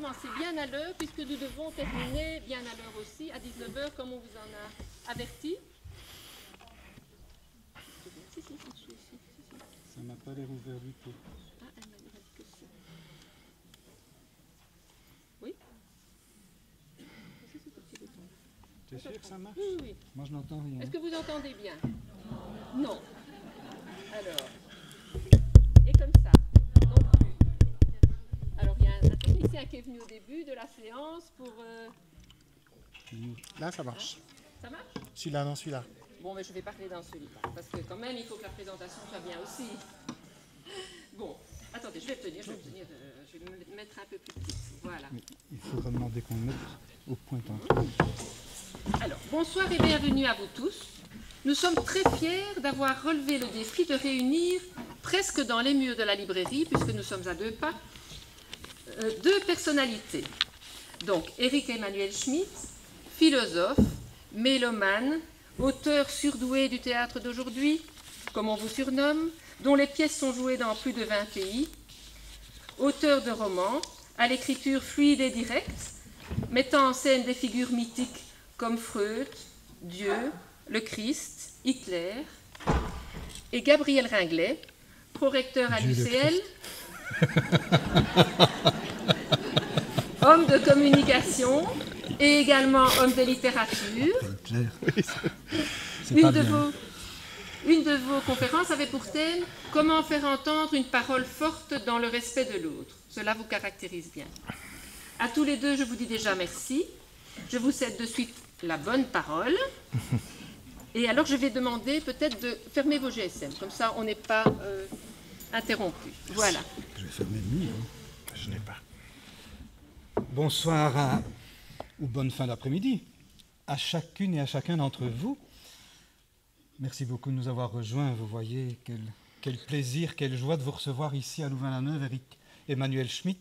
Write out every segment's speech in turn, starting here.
commencer bien à l'heure, puisque nous devons terminer bien à l'heure aussi, à 19 h, comme on vous en a averti. Ça m'a pas l'air ouvert du tout. Ah, elle m'a dit que ça. Oui. T'es sûr que ça marche? Oui, oui. Moi, je n'entends rien. Est-ce que vous entendez bien? Non. Alors, et comme ça, non plus. Alors, il y a un technicien qui est venu au début de la séance pour... Là, ça marche. Ça marche? Celui-là, non, celui-là. Bon, mais je vais parler dans celui-là, parce que quand même, il faut que la présentation soit bien aussi. Bon, attendez, je vais me mettre un peu plus petit. Voilà. Mais il faudra demander qu'on le mette au point tantôt. Alors, bonsoir et bienvenue à vous tous. Nous sommes très fiers d'avoir relevé le défi de réunir, presque dans les murs de la librairie, puisque nous sommes à 2 pas, 2 personnalités. Donc, Éric Emmanuel Schmitt, philosophe, mélomane, auteur surdoué du théâtre d'aujourd'hui, comme on vous surnomme, dont les pièces sont jouées dans plus de 20 pays, auteur de romans, à l'écriture fluide et directe, mettant en scène des figures mythiques comme Freud, Dieu, le Christ, Hitler, et Gabriel Ringlet, prorecteur à l'UCL, homme de communication et également homme de littérature. Une de vos conférences avait pour thème « Comment faire entendre une parole forte dans le respect de l'autre ». Cela vous caractérise bien. À tous les deux, je vous dis déjà merci. Je vous cède de suite la bonne parole. Et alors, je vais demander peut-être de fermer vos GSM. Comme ça, on n'est pas interrompu. Voilà. Je vais fermer le mien. Je n'ai pas. Bonsoir ou bonne fin d'après-midi à chacune et à chacun d'entre vous. Merci beaucoup de nous avoir rejoints. Vous voyez, quel plaisir, quelle joie de vous recevoir ici à Louvain-la-Neuve, Éric Emmanuel Schmitt.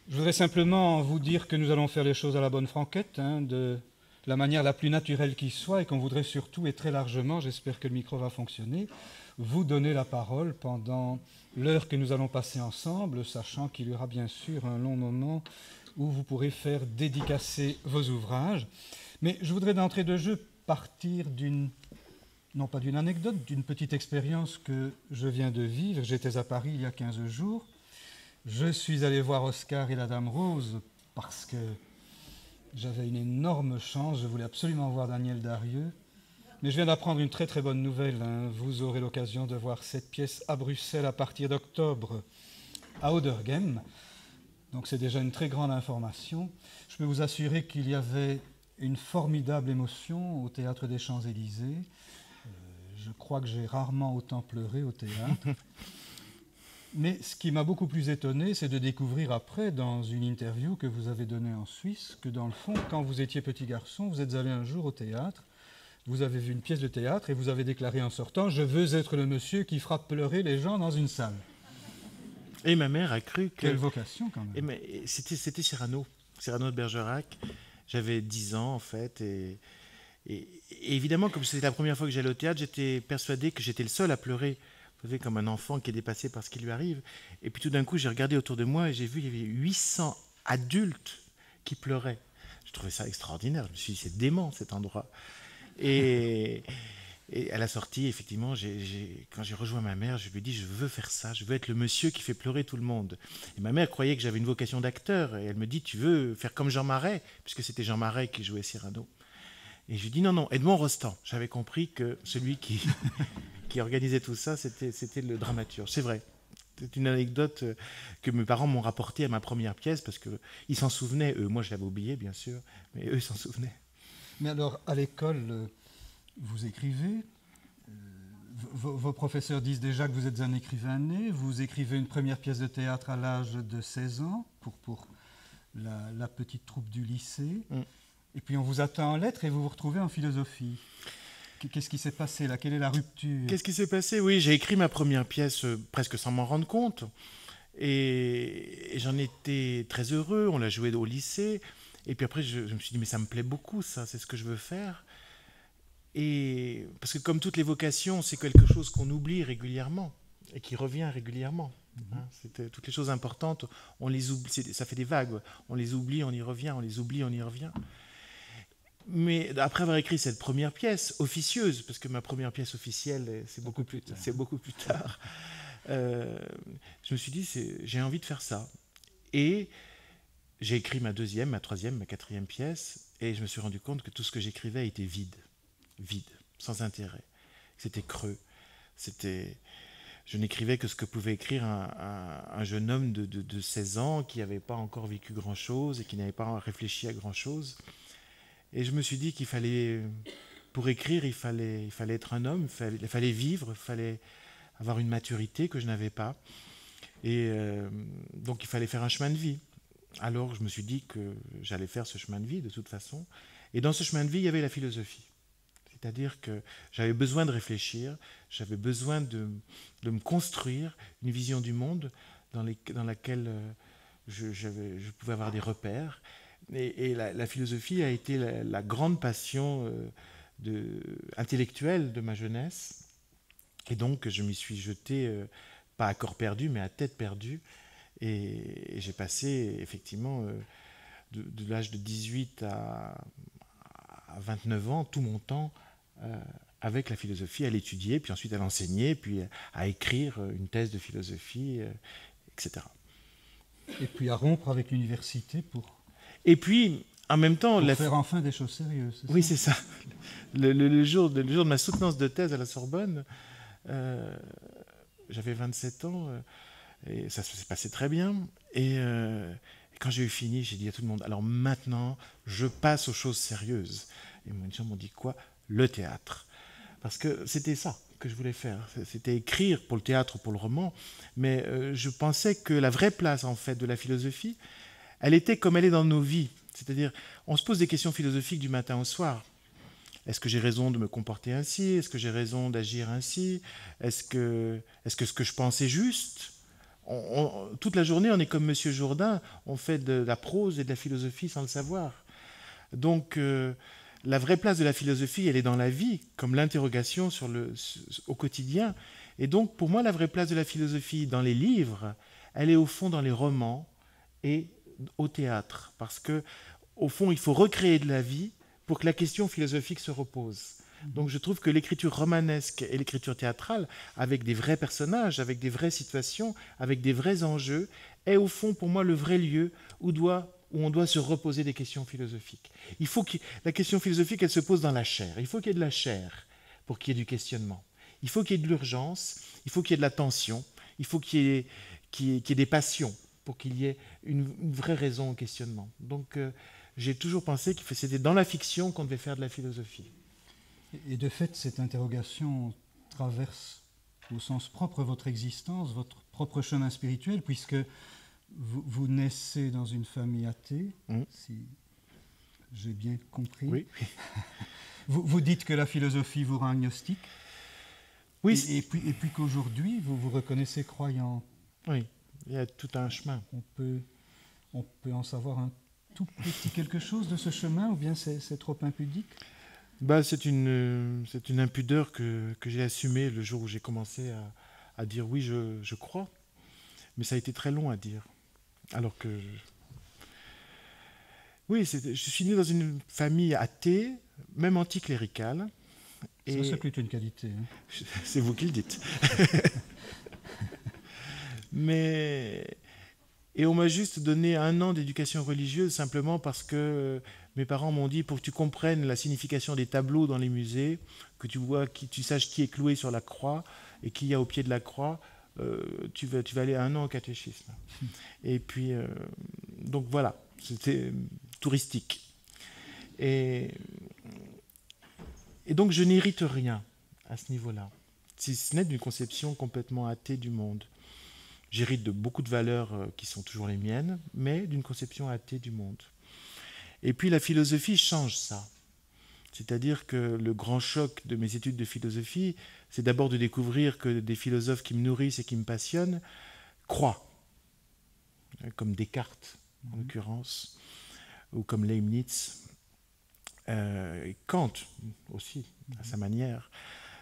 Je voudrais simplement vous dire que nous allons faire les choses à la bonne franquette, de la manière la plus naturelle qui soit, et qu'on voudrait surtout, et très largement, j'espère que le micro va fonctionner, vous donner la parole pendant l'heure que nous allons passer ensemble, sachant qu'il y aura bien sûr un long moment où vous pourrez faire dédicacer vos ouvrages. Mais je voudrais d'entrée de jeu partir non pas d'une anecdote, d'une petite expérience que je viens de vivre. J'étais à Paris il y a 15 jours. Je suis allé voir Oscar et la Dame Rose parce que j'avais une énorme chance. Je voulais absolument voir Daniel Darieux. Mais je viens d'apprendre une très très bonne nouvelle. Vous aurez l'occasion de voir cette pièce à Bruxelles à partir d'octobre à Auderghem. Donc c'est déjà une très grande information. Je peux vous assurer qu'il y avait une formidable émotion au Théâtre des Champs-Élysées. Je crois que j'ai rarement autant pleuré au théâtre. Mais ce qui m'a beaucoup plus étonné, c'est de découvrir après, dans une interview que vous avez donnée en Suisse, que dans le fond, quand vous étiez petit garçon, vous êtes allé un jour au théâtre, vous avez vu une pièce de théâtre et vous avez déclaré en sortant « Je veux être le monsieur qui fera pleurer les gens dans une salle ». Et ma mère a cru que... Quelle vocation, quand même. C'était Cyrano de Bergerac. J'avais 10 ans, en fait, et évidemment, comme c'était la première fois que j'allais au théâtre, j'étais persuadé que j'étais le seul à pleurer. Vous savez, comme un enfant qui est dépassé par ce qui lui arrive. Et puis tout d'un coup, j'ai regardé autour de moi et j'ai vu qu'il y avait 800 adultes qui pleuraient. Je trouvais ça extraordinaire. Je me suis dit, c'est dément cet endroit. Et à la sortie, effectivement, quand j'ai rejoint ma mère, je lui ai dit, je veux faire ça, je veux être le monsieur qui fait pleurer tout le monde. Et ma mère croyait que j'avais une vocation d'acteur. Et elle me dit, tu veux faire comme Jean Marais, puisque c'était Jean Marais qui jouait Cyrano. Et je lui ai dit non, Edmond Rostand. J'avais compris que celui qui organisait tout ça, c'était le dramaturge. C'est vrai. C'est une anecdote que mes parents m'ont rapportée à ma première pièce, parce qu'ils s'en souvenaient, eux. Moi, je l'avais oublié, bien sûr, mais eux, ils s'en souvenaient. Mais alors, à l'école, vous écrivez. Vos professeurs disent déjà que vous êtes un écrivain né. Vous écrivez une première pièce de théâtre à l'âge de 16 ans pour la petite troupe du lycée. Et puis on vous attend en lettres et vous vous retrouvez en philosophie. Qu'est-ce qui s'est passé là? Quelle est la rupture? Qu'est-ce qui s'est passé? Oui, j'ai écrit ma première pièce presque sans m'en rendre compte. Et j'en étais très heureux. On l'a jouée au lycée. Et puis après, je me suis dit, mais ça me plaît beaucoup, ça, c'est ce que je veux faire. Et parce que comme toutes les vocations, c'est quelque chose qu'on oublie régulièrement et qui revient régulièrement. Hein, toutes les choses importantes, on les oublie, ça fait des vagues. On les oublie, on y revient, on les oublie, on y revient. Mais après avoir écrit cette première pièce officieuse, parce que ma première pièce officielle, c'est beaucoup plus tard, je me suis dit, j'ai envie de faire ça. Et j'ai écrit ma deuxième, ma troisième, ma quatrième pièce, et je me suis rendu compte que tout ce que j'écrivais était vide, sans intérêt. C'était creux. Je n'écrivais que ce que pouvait écrire un jeune homme de 16 ans qui n'avait pas encore vécu grand-chose et qui n'avait pas réfléchi à grand-chose. Et je me suis dit qu'il fallait, pour écrire, il fallait être un homme, il fallait vivre, il fallait avoir une maturité que je n'avais pas. Et donc il fallait faire un chemin de vie. Alors je me suis dit que j'allais faire ce chemin de vie de toute façon. Et dans ce chemin de vie, il y avait la philosophie. C'est-à-dire que j'avais besoin de réfléchir, j'avais besoin de me construire une vision du monde dans laquelle je pouvais avoir des repères. Et la philosophie a été la grande passion intellectuelle de ma jeunesse. Et donc, je m'y suis jeté, pas à corps perdu, mais à tête perdue. Et j'ai passé, effectivement, de l'âge de 18 à 29 ans, tout mon temps avec la philosophie, à l'étudier, puis ensuite à l'enseigner, puis à écrire une thèse de philosophie, etc. Et puis à rompre avec l'université pour... Et puis, en même temps... Pour faire enfin des choses sérieuses. Oui, c'est ça. Le jour de ma soutenance de thèse à la Sorbonne, j'avais 27 ans, et ça s'est passé très bien. Et quand j'ai eu fini, j'ai dit à tout le monde, alors maintenant, je passe aux choses sérieuses. Et les gens m'ont dit quoi? Le théâtre. Parce que c'était ça que je voulais faire. C'était écrire pour le théâtre, pour le roman. Mais je pensais que la vraie place, en fait, de la philosophie, elle était comme elle est dans nos vies. C'est-à-dire, on se pose des questions philosophiques du matin au soir. Est-ce que j'ai raison de me comporter ainsi? Est-ce que j'ai raison d'agir ainsi? Est-ce que ce que je pense est juste? Toute la journée, on est comme Monsieur Jourdain, on fait de la prose et de la philosophie sans le savoir. Donc, la vraie place de la philosophie, elle est dans la vie, comme l'interrogation au quotidien. Et donc, pour moi, la vraie place de la philosophie dans les livres, elle est au fond dans les romans et au théâtre. Parce que, au fond, il faut recréer de la vie pour que la question philosophique se repose. Donc je trouve que l'écriture romanesque et l'écriture théâtrale, avec des vrais personnages, avec des vraies situations, avec des vrais enjeux, est au fond pour moi le vrai lieu où on doit se reposer des questions philosophiques. Il faut que la question philosophique, elle se pose dans la chair. Il faut qu'il y ait de la chair pour qu'il y ait du questionnement. Il faut qu'il y ait de l'urgence, il faut qu'il y ait de la tension, il faut qu'il y ait des passions pour qu'il y ait une vraie raison au questionnement. Donc j'ai toujours pensé que c'était dans la fiction qu'on devait faire de la philosophie. Et de fait, cette interrogation traverse au sens propre votre existence, votre propre chemin spirituel, puisque vous naissez dans une famille athée, si j'ai bien compris. Oui. Vous dites que la philosophie vous rend agnostique. Oui. Et puis qu'aujourd'hui, vous vous reconnaissez croyant. Oui, il y a tout un chemin. On peut en savoir un tout petit quelque chose de ce chemin, ou bien c'est trop impudique? C'est une impudeur que j'ai assumée le jour où j'ai commencé à dire oui, je crois. Mais ça a été très long à dire. Alors que... Oui, je suis né dans une famille athée, même anticléricale. Ça, c'est plutôt une qualité. Hein. C'est vous qui le dites. Et on m'a juste donné 1 an d'éducation religieuse simplement parce que mes parents m'ont dit, pour que tu comprennes la signification des tableaux dans les musées, que tu saches qui est cloué sur la croix et qui y a au pied de la croix, tu vas aller 1 an au catéchisme. Et puis, donc voilà, c'était touristique. Et donc je n'hérite rien à ce niveau-là, si ce n'est d'une conception complètement athée du monde. J'hérite de beaucoup de valeurs qui sont toujours les miennes, mais d'une conception athée du monde. Et puis la philosophie change ça. C'est-à-dire que le grand choc de mes études de philosophie, c'est d'abord de découvrir que des philosophes qui me nourrissent et qui me passionnent croient, comme Descartes en l'occurrence, ou comme Leibniz, et Kant aussi, à sa manière,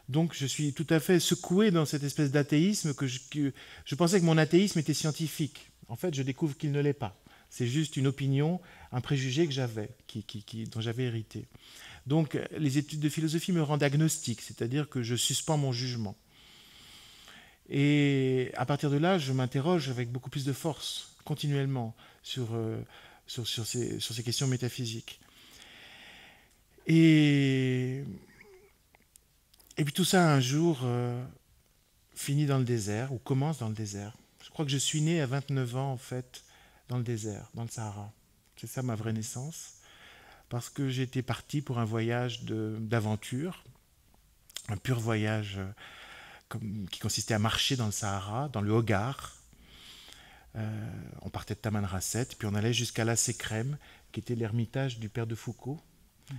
Donc je suis tout à fait secoué dans cette espèce d'athéisme que je pensais que mon athéisme était scientifique. En fait, je découvre qu'il ne l'est pas. C'est juste une opinion, un préjugé que j'avais, dont j'avais hérité. Donc les études de philosophie me rendent agnostique, c'est-à-dire que je suspends mon jugement. Et à partir de là, je m'interroge avec beaucoup plus de force, continuellement, sur ces questions métaphysiques. Et puis tout ça, un jour, finit dans le désert, ou commence dans le désert. Je crois que je suis né à 29 ans, en fait, dans le désert, dans le Sahara. C'est ça ma vraie naissance. Parce que j'étais parti pour un voyage d'aventure, un pur voyage qui consistait à marcher dans le Sahara, dans le Hogar. On partait de Tamanrasset, puis on allait jusqu'à la Sécrème, qui était l'ermitage du père de Foucault,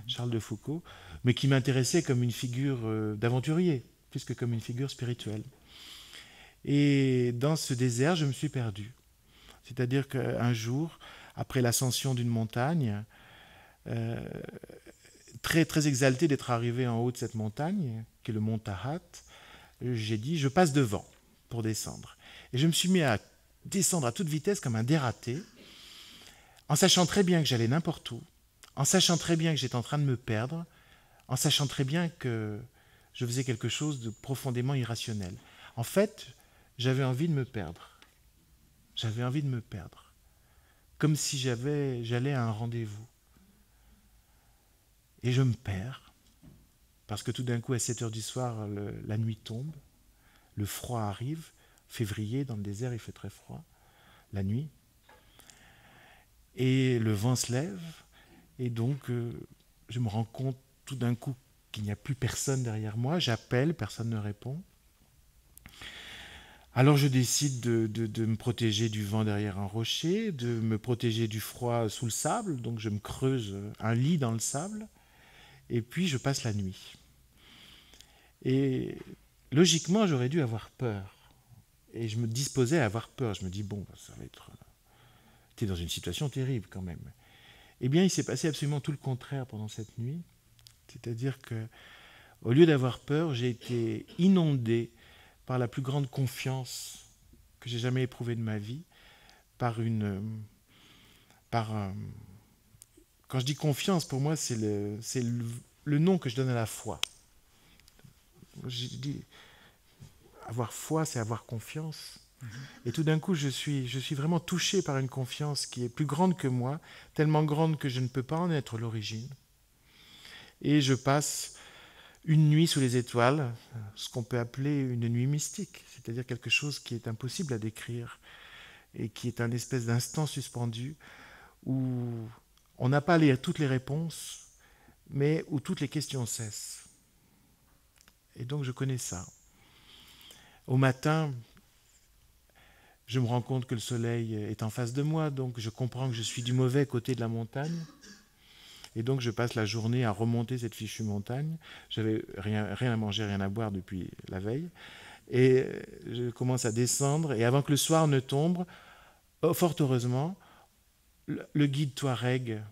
Charles de Foucault, mais qui m'intéressait comme une figure d'aventurier, plus que comme une figure spirituelle. Et dans ce désert, je me suis perdu. C'est-à-dire qu'un jour, après l'ascension d'une montagne, très, très exalté d'être arrivé en haut de cette montagne, qui est le mont Tahat, j'ai dit, je passe devant pour descendre. Et je me suis mis à descendre à toute vitesse comme un dératé, en sachant très bien que j'allais n'importe où, en sachant très bien que j'étais en train de me perdre, en sachant très bien que je faisais quelque chose de profondément irrationnel. En fait, j'avais envie de me perdre. J'avais envie de me perdre. Comme si j'allais à un rendez-vous. Et je me perds, parce que tout d'un coup, à 7 heures du soir, la nuit tombe, le froid arrive, février, dans le désert, il fait très froid, la nuit, et le vent se lève, et donc je me rends compte tout d'un coup qu'il n'y a plus personne derrière moi, j'appelle, personne ne répond. Alors je décide de me protéger du vent derrière un rocher, de me protéger du froid sous le sable, donc je me creuse un lit dans le sable, et puis je passe la nuit. Et logiquement, j'aurais dû avoir peur. Et je me disposais à avoir peur. Je me dis, bon, ça va être... T'es dans une situation terrible quand même. Eh bien, il s'est passé absolument tout le contraire pendant cette nuit. C'est-à-dire que, au lieu d'avoir peur, j'ai été inondé par la plus grande confiance que j'ai jamais éprouvée de ma vie, quand je dis confiance, pour moi, c'est le nom que je donne à la foi. J'ai dit, avoir foi, c'est avoir confiance. Et tout d'un coup, je suis vraiment touché par une confiance qui est plus grande que moi, tellement grande que je ne peux pas en être l'origine. Et je passe une nuit sous les étoiles, ce qu'on peut appeler une nuit mystique, c'est-à-dire quelque chose qui est impossible à décrire et qui est un espèce d'instant suspendu où on n'a pas toutes les réponses, mais où toutes les questions cessent. Et donc je connais ça. Au matin, je me rends compte que le soleil est en face de moi, donc je comprends que je suis du mauvais côté de la montagne. Et donc je passe la journée à remonter cette fichue montagne. J'avais rien à manger, rien à boire depuis la veille. Et je commence à descendre, et avant que le soir ne tombe, fort heureusement, le guide Touareg,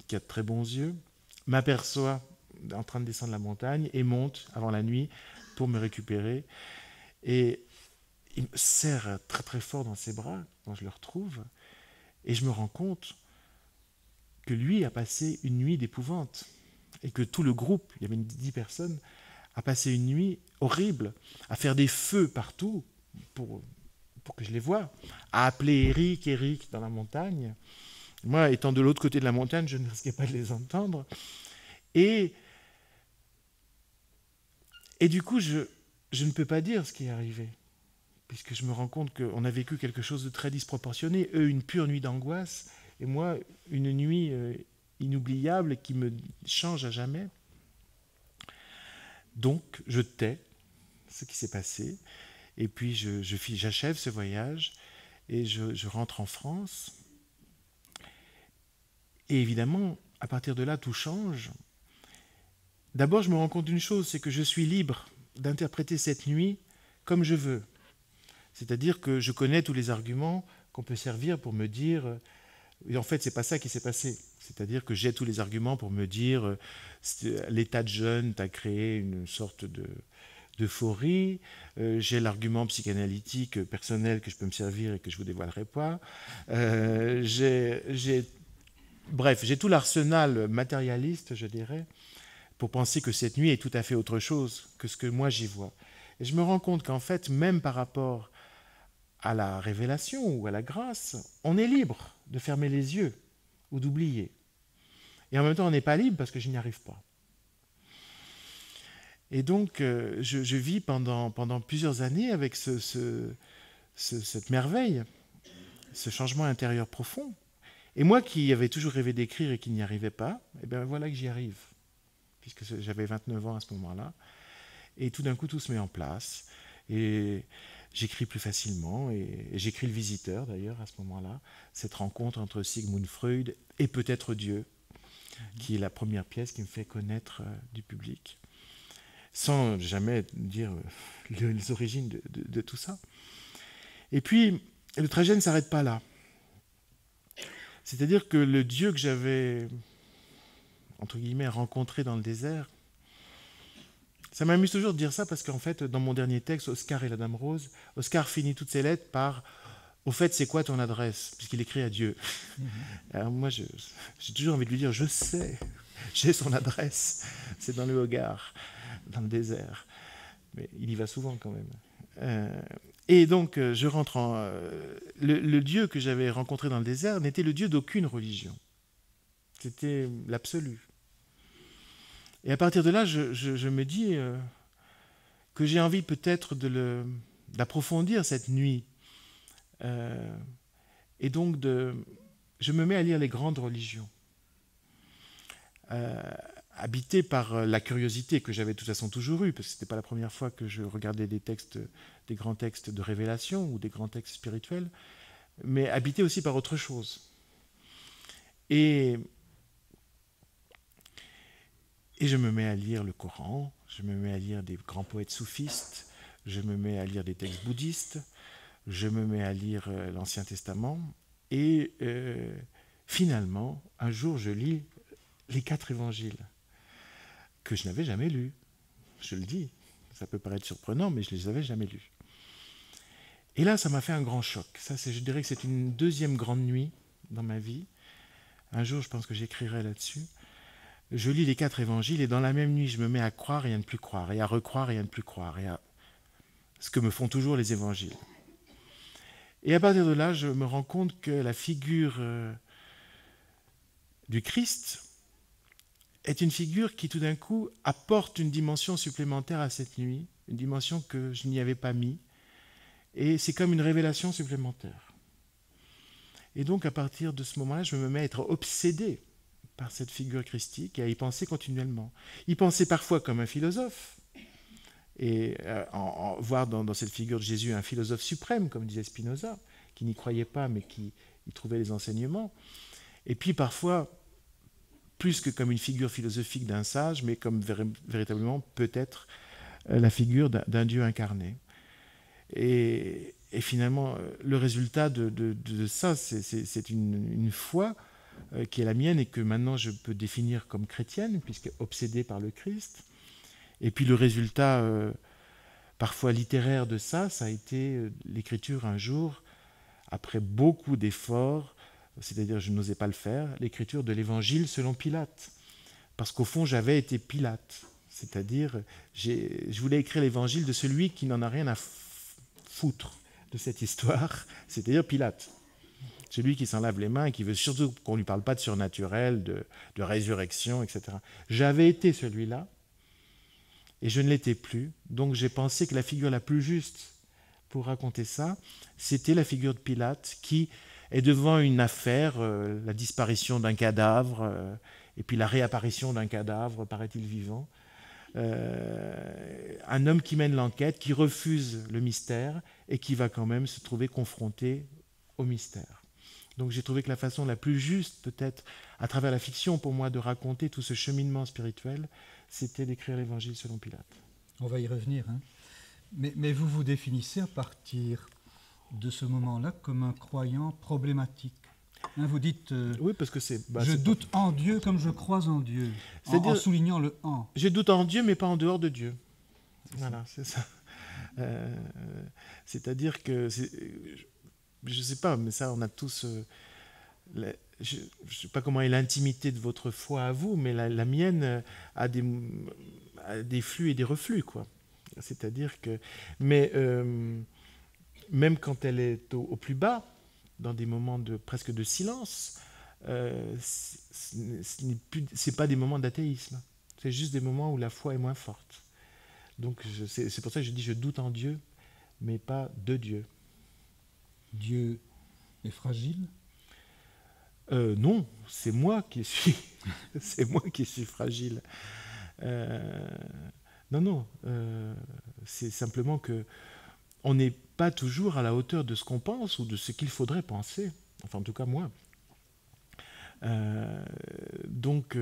qui a de très bons yeux, m'aperçoit en train de descendre la montagne et monte avant la nuit pour me récupérer. Et il me serre très très fort dans ses bras quand je le retrouve, et je me rends compte que lui a passé une nuit d'épouvante, et que tout le groupe, il y avait 10 personnes, a passé une nuit horrible, à faire des feux partout pour que je les voie, à appeler Eric dans la montagne. Moi, étant de l'autre côté de la montagne, je ne risquais pas de les entendre. Et du coup, je ne peux pas dire ce qui est arrivé, puisque je me rends compte qu'on a vécu quelque chose de très disproportionné. Eux, une pure nuit d'angoisse, et moi, une nuit inoubliable qui me change à jamais. Donc, je tais ce qui s'est passé, et puis j'achève ce voyage, et je rentre en France. Et évidemment, à partir de là, tout change. D'abord, je me rends compte d'une chose, c'est que je suis libre d'interpréter cette nuit comme je veux. C'est-à-dire que je connais tous les arguments qu'on peut servir pour me dire en fait, c'est pas ça qui s'est passé. C'est-à-dire que j'ai tous les arguments pour me dire l'état de jeûne t'a créé une sorte d'euphorie, j'ai l'argument psychanalytique personnel que je peux me servir et que je ne vous dévoilerai pas. Bref, j'ai tout l'arsenal matérialiste, je dirais, pour penser que cette nuit est tout à fait autre chose que ce que moi j'y vois. Et je me rends compte qu'en fait, même par rapport à la révélation ou à la grâce, on est libre de fermer les yeux ou d'oublier. Et en même temps, on n'est pas libre parce que je n'y arrive pas. Et donc, je vis pendant plusieurs années avec cette merveille, ce changement intérieur profond. Et moi qui avais toujours rêvé d'écrire et qui n'y arrivais pas, eh bien voilà que j'y arrive, puisque j'avais 29 ans à ce moment-là. Et tout d'un coup, tout se met en place. Et j'écris plus facilement. Et j'écris Le Visiteur, d'ailleurs, à ce moment-là. Cette rencontre entre Sigmund Freud et peut-être Dieu, qui est la première pièce qui me fait connaître du public. Sans jamais dire les origines de tout ça. Et puis, le trajet ne s'arrête pas là. C'est-à-dire que le Dieu que j'avais, entre guillemets, rencontré dans le désert, ça m'amuse toujours de dire ça parce qu'en fait, dans mon dernier texte, Oscar et la Dame Rose, Oscar finit toutes ses lettres par « Au fait, c'est quoi ton adresse ?» puisqu'il écrit à Dieu. Alors moi, j'ai toujours envie de lui dire « Je sais, j'ai son adresse, c'est dans le Hogar, dans le désert. » Mais il y va souvent quand même. Et donc, je rentre en... le Dieu que j'avais rencontré dans le désert n'était le Dieu d'aucune religion. C'était l'absolu. Et à partir de là, je me dis que j'ai envie peut-être d'approfondir cette nuit. Et donc, je me mets à lire les grandes religions. Habité par la curiosité que j'avais de toute façon toujours eue, parce que ce n'était pas la première fois que je regardais des grands textes de révélation ou des grands textes spirituels, mais habité aussi par autre chose. Et je me mets à lire le Coran, je me mets à lire des grands poètes soufistes, je me mets à lire des textes bouddhistes, je me mets à lire l'Ancien Testament, et finalement, un jour, je lis les 4 évangiles, que je n'avais jamais lus. Je le dis, ça peut paraître surprenant, mais je ne les avais jamais lus. Et là, ça m'a fait un grand choc. Ça, je dirais que c'est une deuxième grande nuit dans ma vie. Un jour, je pense que j'écrirai là-dessus. Je lis les 4 évangiles, et dans la même nuit, je me mets à croire et à ne plus croire, et à recroire et à ne plus croire, et à ce que me font toujours les évangiles. Et à partir de là, je me rends compte que la figure du Christ est une figure qui tout d'un coup apporte une dimension supplémentaire à cette nuit, une dimension que je n'y avais pas mis, et c'est comme une révélation supplémentaire. Et donc à partir de ce moment-là, je me mets à être obsédé par cette figure christique et à y penser continuellement. Y penser parfois comme un philosophe, et voir dans cette figure de Jésus un philosophe suprême, comme disait Spinoza, qui n'y croyait pas mais qui y trouvait les enseignements, et puis parfois plus que comme une figure philosophique d'un sage, mais comme véritablement peut-être la figure d'un Dieu incarné. Et finalement, le résultat de ça, c'est une foi qui est la mienne et que maintenant je peux définir comme chrétienne, puisque obsédée par le Christ. Et puis le résultat parfois littéraire de ça, ça a été l'écriture un jour, après beaucoup d'efforts, c'est-à-dire je n'osais pas le faire, l'écriture de l'Évangile selon Pilate. Parce qu'au fond, j'avais été Pilate. C'est-à-dire, je voulais écrire l'Évangile de celui qui n'en a rien à foutre de cette histoire, c'est-à-dire Pilate. Celui qui s'en lave les mains et qui veut surtout qu'on ne lui parle pas de surnaturel, de résurrection, etc. J'avais été celui-là, et je ne l'étais plus. Donc j'ai pensé que la figure la plus juste pour raconter ça, c'était la figure de Pilate qui est devant une affaire, la disparition d'un cadavre, et puis la réapparition d'un cadavre, paraît-il vivant. Un homme qui mène l'enquête, qui refuse le mystère, et qui va quand même se trouver confronté au mystère. Donc j'ai trouvé que la façon la plus juste, peut-être, à travers la fiction, pour moi, de raconter tout ce cheminement spirituel, c'était d'écrire l'Évangile selon Pilate. On va y revenir, hein. Mais vous vous définissez à partir de ce moment-là comme un croyant problématique. Hein, vous dites Oui, parce que c'est... je doute en Dieu comme je crois en Dieu, en soulignant le « en ». Je doute en Dieu, mais pas en dehors de Dieu. Voilà, c'est ça. C'est-à-dire que... Je ne sais pas, mais ça, on a tous... je ne sais pas comment est l'intimité de votre foi à vous, mais la mienne a des flux et des reflux, quoi. C'est-à-dire que... Mais même quand elle est au plus bas, dans des moments presque de silence, c'est pas des moments d'athéisme. C'est juste des moments où la foi est moins forte. Donc c'est pour ça que je dis je doute en Dieu, mais pas de Dieu. Dieu est fragile? Non, c'est moi qui suis, c'est moi qui suis fragile. Non, c'est simplement que on n'est pas toujours à la hauteur de ce qu'on pense ou de ce qu'il faudrait penser. Enfin, en tout cas, moi. Donc,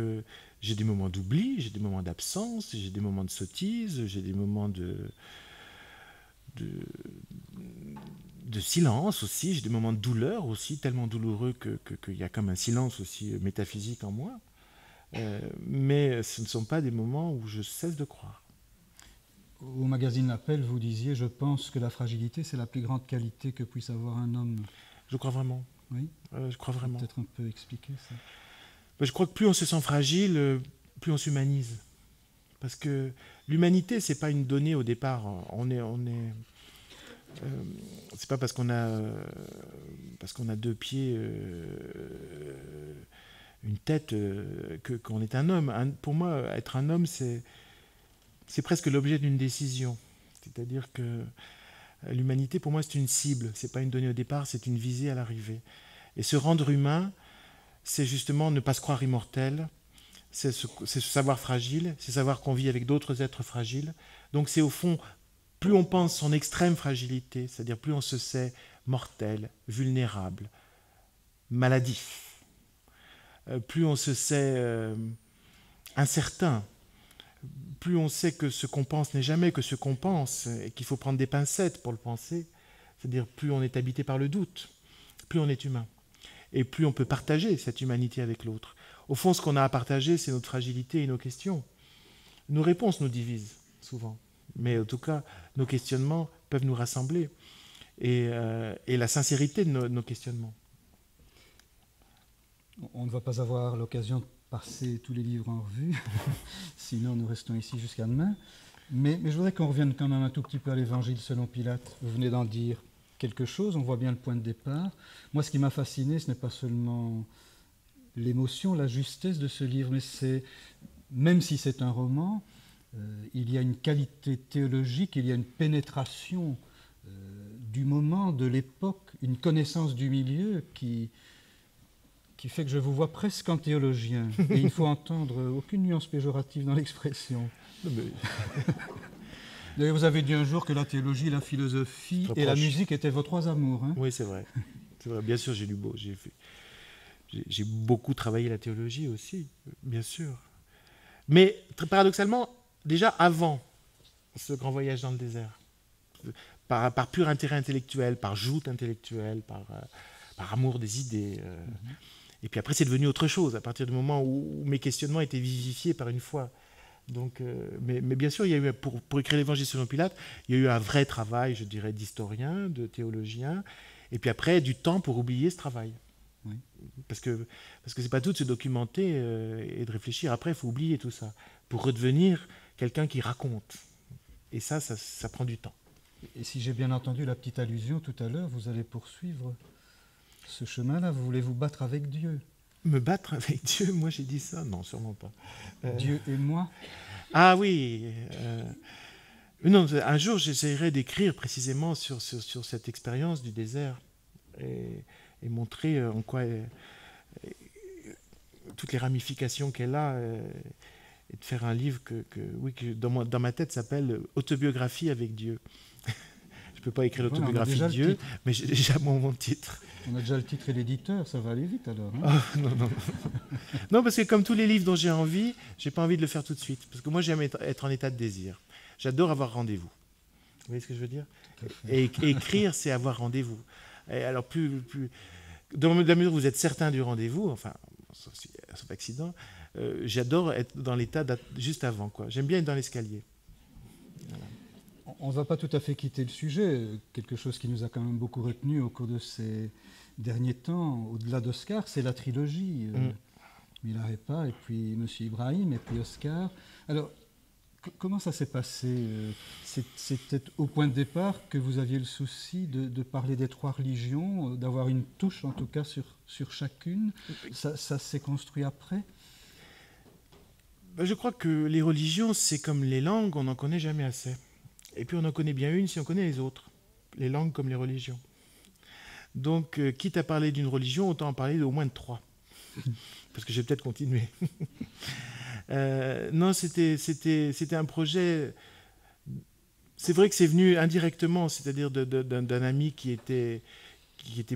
j'ai des moments d'oubli, j'ai des moments d'absence, j'ai des moments de sottise, j'ai des moments de silence aussi, j'ai des moments de douleur aussi, tellement douloureux qu'il y a comme un silence aussi métaphysique en moi. Mais ce ne sont pas des moments où je cesse de croire. Au magazine Appel, vous disiez « Je pense que la fragilité, c'est la plus grande qualité que puisse avoir un homme ». Je crois vraiment. Oui. Je crois vraiment. Peut-être un peu expliquer ça. Je crois que plus on se sent fragile, plus on s'humanise. Parce que l'humanité, c'est pas une donnée au départ. C'est pas parce qu'on a deux pieds, une tête, qu'on est un homme. Pour moi, être un homme, c'est presque l'objet d'une décision. C'est-à-dire que l'humanité, pour moi, c'est une cible. C'est pas une donnée au départ, c'est une visée à l'arrivée. Et se rendre humain, c'est justement ne pas se croire immortel, c'est se savoir fragile, c'est savoir qu'on vit avec d'autres êtres fragiles. Donc c'est au fond, plus on pense son extrême fragilité, c'est-à-dire plus on se sait mortel, vulnérable, maladif, plus on se sait incertain, plus on sait que ce qu'on pense n'est jamais que ce qu'on pense et qu'il faut prendre des pincettes pour le penser, c'est-à-dire plus on est habité par le doute, plus on est humain. Et plus on peut partager cette humanité avec l'autre. Au fond, ce qu'on a à partager, c'est notre fragilité et nos questions. Nos réponses nous divisent, souvent. Mais en tout cas, nos questionnements peuvent nous rassembler. Et la sincérité de nos questionnements. On ne va pas avoir l'occasion de passer tous les livres en revue, sinon nous restons ici jusqu'à demain. Mais je voudrais qu'on revienne quand même un tout petit peu à l'Évangile selon Pilate. Vous venez d'en dire quelque chose, on voit bien le point de départ. Moi, ce qui m'a fasciné, ce n'est pas seulement l'émotion, la justesse de ce livre, mais c'est, même si c'est un roman, il y a une qualité théologique, il y a une pénétration du moment, de l'époque, une connaissance du milieu qui fait que je vous vois presque en théologien. Et il ne faut entendre aucune nuance péjorative dans l'expression. D'ailleurs, vous avez dit un jour que la théologie, la philosophie et la musique étaient vos trois amours. Hein? Oui, c'est vrai. C'est vrai. Bien sûr, j'ai lu beau. J'ai beaucoup travaillé la théologie aussi, bien sûr. Mais paradoxalement, déjà avant ce grand voyage dans le désert, par pur intérêt intellectuel, par joute intellectuelle, par amour des idées. Et puis après, c'est devenu autre chose, à partir du moment où mes questionnements étaient vivifiés par une foi. Donc, mais bien sûr, il y a eu, pour écrire l'Évangile selon Pilate, il y a eu un vrai travail, je dirais, d'historien, de théologien, et puis après, du temps pour oublier ce travail. Oui. Parce que c'est pas tout de se documenter et de réfléchir. Après, il faut oublier tout ça, pour redevenir quelqu'un qui raconte. Et ça prend du temps. Et si j'ai bien entendu la petite allusion tout à l'heure, vous allez poursuivre ce chemin-là, vous voulez vous battre avec Dieu. Me battre avec Dieu, moi j'ai dit ça? Non, sûrement pas. Dieu et moi? Ah oui. Non, un jour j'essaierai d'écrire précisément sur cette expérience du désert et montrer en quoi toutes les ramifications qu'elle a et de faire un livre que dans ma tête s'appelle Autobiographie avec Dieu. Je ne peux pas écrire l'autobiographie de Dieu, mais j'ai déjà mon titre. On a déjà le titre et l'éditeur, ça va aller vite alors. Hein? Oh, non. Non, parce que comme tous les livres dont j'ai envie, je n'ai pas envie de le faire tout de suite. Parce que moi, j'aime être en état de désir. J'adore avoir rendez-vous. Vous voyez ce que je veux dire? Et écrire, c'est avoir rendez-vous. Et alors, plus dans la mesure où vous êtes certain du rendez-vous, enfin, sauf accident, j'adore être dans l'état juste avant, quoi. J'aime bien être dans l'escalier. Voilà. On ne va pas tout à fait quitter le sujet. Quelque chose qui nous a quand même beaucoup retenu au cours de ces derniers temps, au-delà d'Oscar, c'est la trilogie. Mila Repa, et puis Monsieur Ibrahim, et puis Oscar. Alors, comment ça s'est passé? C'était au point de départ que vous aviez le souci de parler des trois religions, d'avoir une touche en tout cas sur chacune. Ça s'est construit après? Je crois que les religions, c'est comme les langues, on n'en connaît jamais assez. Et puis on en connaît bien une si on connaît les autres. Les langues comme les religions. Donc, quitte à parler d'une religion, autant en parler d'au moins de trois. Parce que je vais peut-être continuer. Non, c'était un projet... C'est vrai que c'est venu indirectement, c'est-à-dire d'un ami qui était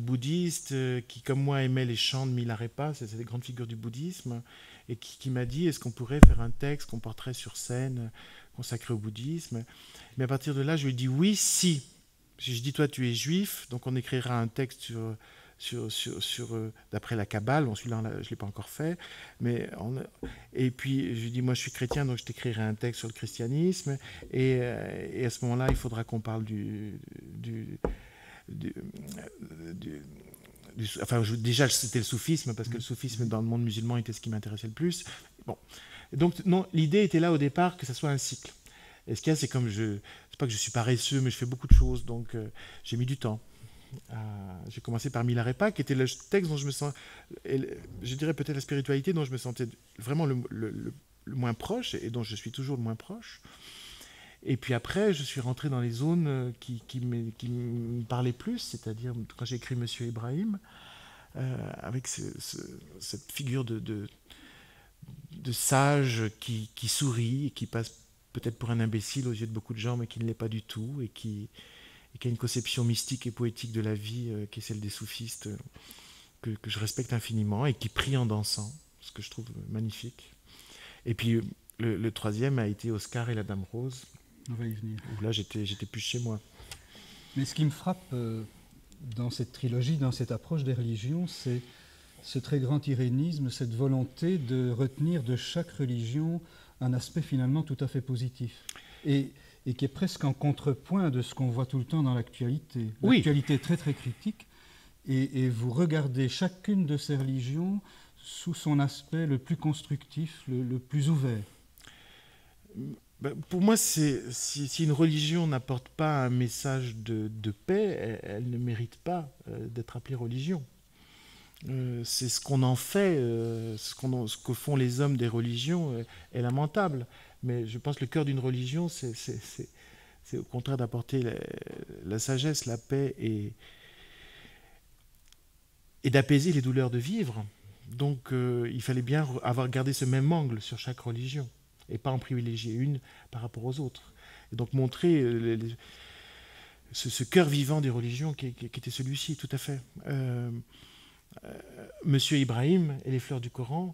bouddhiste, qui, comme moi, aimait les chants de Milarepa, c'est des grandes figures du bouddhisme, et qui m'a dit, est-ce qu'on pourrait faire un texte qu'on porterait sur scène, consacré au bouddhisme? Mais à partir de là, je lui ai dit oui, si. Je dis, toi, tu es juif, donc on écrira un texte d'après la Kabbale. Bon, celui-là, je ne l'ai pas encore fait. Et puis, je lui dis, moi, je suis chrétien, donc je t'écrirai un texte sur le christianisme. Et à ce moment-là, il faudra qu'on parle déjà, c'était le soufisme, parce que le soufisme dans le monde musulman était ce qui m'intéressait le plus. Bon. Donc, non, l'idée était là au départ que ça soit un cycle. Et ce qu'il y a, c'est c'est pas que je suis paresseux, mais je fais beaucoup de choses, donc j'ai mis du temps. J'ai commencé par Milarepa, qui était le texte dont je me sens, je dirais peut-être la spiritualité dont je me sentais vraiment le moins proche, et dont je suis toujours le moins proche. Et puis après, je suis rentré dans les zones qui me parlaient plus, c'est-à-dire quand j'ai écrit Monsieur Ibrahim, avec cette figure de sage qui sourit et qui passe peut-être pour un imbécile aux yeux de beaucoup de gens, mais qui ne l'est pas du tout, et qui a une conception mystique et poétique de la vie qui est celle des soufistes, que je respecte infiniment, et qui prie en dansant, ce que je trouve magnifique. Et puis le troisième a été Oscar et la Dame Rose. On va y venir. Où là, j'étais plus chez moi. Mais ce qui me frappe dans cette trilogie, dans cette approche des religions, c'est ce très grand irénisme, cette volonté de retenir de chaque religion un aspect finalement tout à fait positif. Et qui est presque en contrepoint de ce qu'on voit tout le temps dans l'actualité. Oui. L'actualité est très très critique, et vous regardez chacune de ces religions sous son aspect le plus constructif, le plus ouvert. Pour moi, si une religion n'apporte pas un message de paix, elle ne mérite pas d'être appelée religion. C'est ce qu'on en fait, ce que font les hommes des religions est lamentable. Mais je pense que le cœur d'une religion, c'est au contraire d'apporter la sagesse, la paix et d'apaiser les douleurs de vivre. Donc il fallait bien avoir gardé ce même angle sur chaque religion, et pas en privilégier une par rapport aux autres. Et donc montrer ce cœur vivant des religions qui était celui-ci, tout à fait. Monsieur Ibrahim et les fleurs du Coran,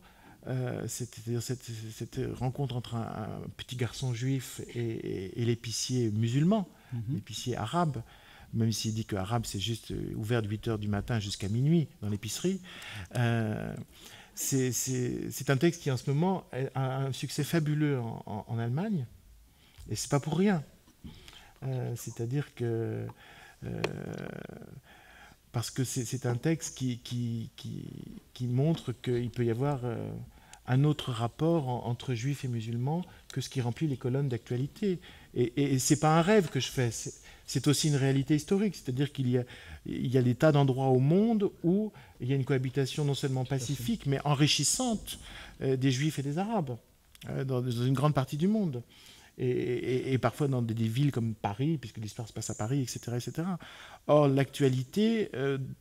c'est-à-dire cette rencontre entre un petit garçon juif et l'épicier musulman, l'épicier arabe, même s'il dit que arabe c'est juste ouvert de 8h du matin jusqu'à minuit dans l'épicerie. C'est un texte qui en ce moment a un succès fabuleux en Allemagne, et c'est pas pour rien. C'est-à-dire que parce que c'est un texte qui montre qu'il peut y avoir un autre rapport entre juifs et musulmans que ce qui remplit les colonnes d'actualité. Et c'est pas un rêve que je fais, c'est aussi une réalité historique, c'est-à-dire qu'il y a des tas d'endroits au monde où il y a une cohabitation non seulement pacifique, mais enrichissante des juifs et des arabes, dans une grande partie du monde. Et parfois dans des villes comme Paris, puisque l'histoire se passe à Paris, etc. etc. Or, l'actualité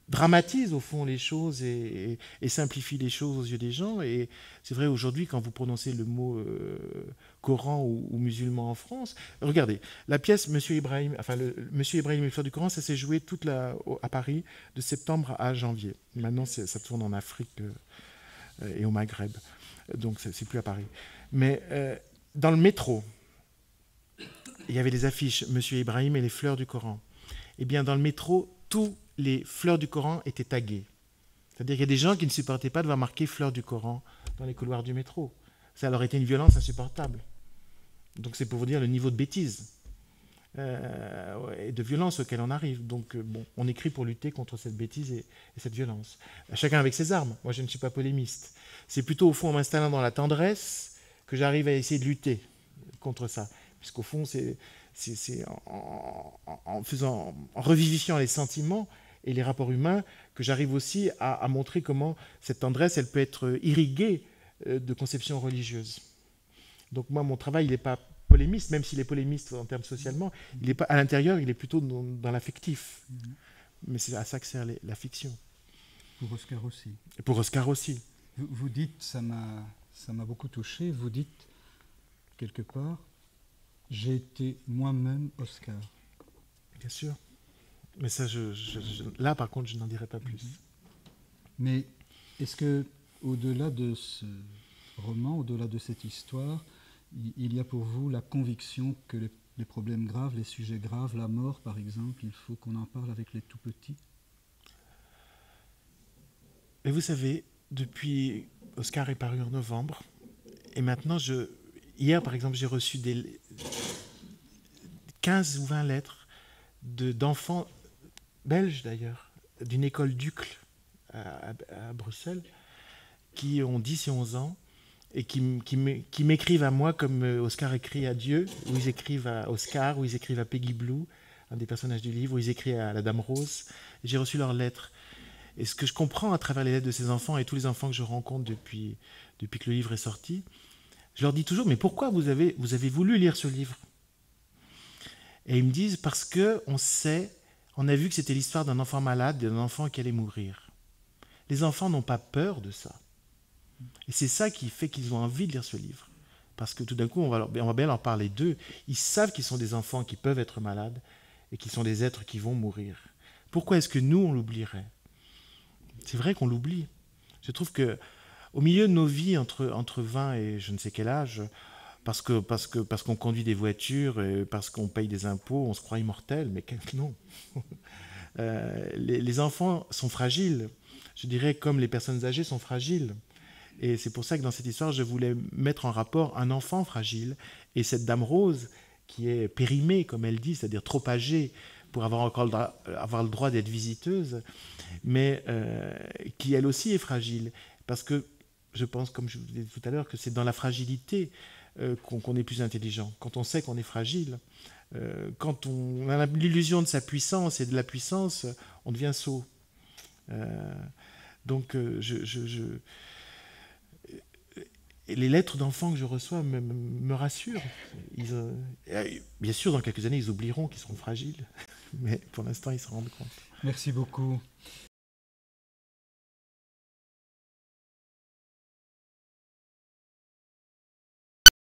dramatise au fond les choses et simplifie les choses aux yeux des gens. Et c'est vrai aujourd'hui, quand vous prononcez le mot Coran ou musulman en France, regardez, la pièce Monsieur Ibrahim, Monsieur Ibrahim et les fleurs du Coran, ça s'est joué à Paris de septembre à janvier. Maintenant, ça tourne en Afrique et au Maghreb, donc c'est plus à Paris. Mais dans le métro, il y avait des affiches Monsieur Ibrahim et les fleurs du Coran. Eh bien, dans le métro, tous les fleurs du Coran étaient taguées. C'est-à-dire qu'il y a des gens qui ne supportaient pas de voir marqué fleur du Coran dans les couloirs du métro. Ça leur était une violence insupportable. Donc c'est pour vous dire le niveau de bêtise et de violence auquel on arrive. Donc bon, on écrit pour lutter contre cette bêtise et cette violence. Chacun avec ses armes. Moi, je ne suis pas polémiste. C'est plutôt au fond en m'installant dans la tendresse que j'arrive à essayer de lutter contre ça. Puisqu'au fond, c'est en revivifiant les sentiments et les rapports humains que j'arrive aussi à montrer comment cette tendresse, elle peut être irriguée de conceptions religieuses. Donc moi, mon travail, il n'est pas polémiste, même s'il est polémiste en termes socialement, il est pas, à l'intérieur, il est plutôt dans l'affectif. Mais c'est à ça que sert la fiction. Pour Oscar aussi. Et pour Oscar aussi. Vous dites, ça m'a beaucoup touché, vous dites, quelque part, j'ai été moi-même Oscar. Bien sûr. Mais ça, là, par contre, je n'en dirai pas plus. Mais est-ce que, au-delà de ce roman, au-delà de cette histoire, il y a pour vous la conviction que les problèmes graves, les sujets graves, la mort, par exemple, il faut qu'on en parle avec les tout-petits? Et vous savez, depuis Oscar est paru en novembre, et maintenant, hier, par exemple, j'ai reçu 15 ou 20 lettres d'enfants belges, d'ailleurs, d'une école d'Ucle à Bruxelles, qui ont 10 et 11 ans, et qui m'écrivent à moi comme Oscar écrit à Dieu, ou ils écrivent à Oscar, ou ils écrivent à Peggy Blue, un des personnages du livre, ou ils écrivent à la Dame Rose. J'ai reçu leurs lettres. Et ce que je comprends à travers les lettres de ces enfants et tous les enfants que je rencontre depuis que le livre est sorti, je leur dis toujours, mais pourquoi vous avez voulu lire ce livre? Et ils me disent, parce qu'on a vu que c'était l'histoire d'un enfant malade, d'un enfant qui allait mourir. Les enfants n'ont pas peur de ça. Et c'est ça qui fait qu'ils ont envie de lire ce livre. Parce que tout d'un coup, on va bien leur parler d'eux. Ils savent qu'ils sont des enfants qui peuvent être malades et qu'ils sont des êtres qui vont mourir. Pourquoi est-ce que nous, on l'oublierait? C'est vrai qu'on l'oublie. Je trouve que au milieu de nos vies, entre 20 et je ne sais quel âge, parce qu'on conduit des voitures, et parce qu'on paye des impôts, on se croit immortel, mais non. Les enfants sont fragiles. Je dirais comme les personnes âgées sont fragiles. Et c'est pour ça que dans cette histoire, je voulais mettre en rapport un enfant fragile et cette Dame Rose qui est périmée, comme elle dit, c'est-à-dire trop âgée pour avoir encore avoir le droit d'être visiteuse, mais qui elle aussi est fragile. Parce que je pense, comme je vous disais tout à l'heure, que c'est dans la fragilité qu'on est plus intelligent. Quand on sait qu'on est fragile, quand on a l'illusion de sa puissance et de la puissance, on devient sot. Donc les lettres d'enfants que je reçois me rassurent. Bien sûr, dans quelques années, ils oublieront qu'ils seront fragiles, mais pour l'instant, ils se rendent compte. Merci beaucoup.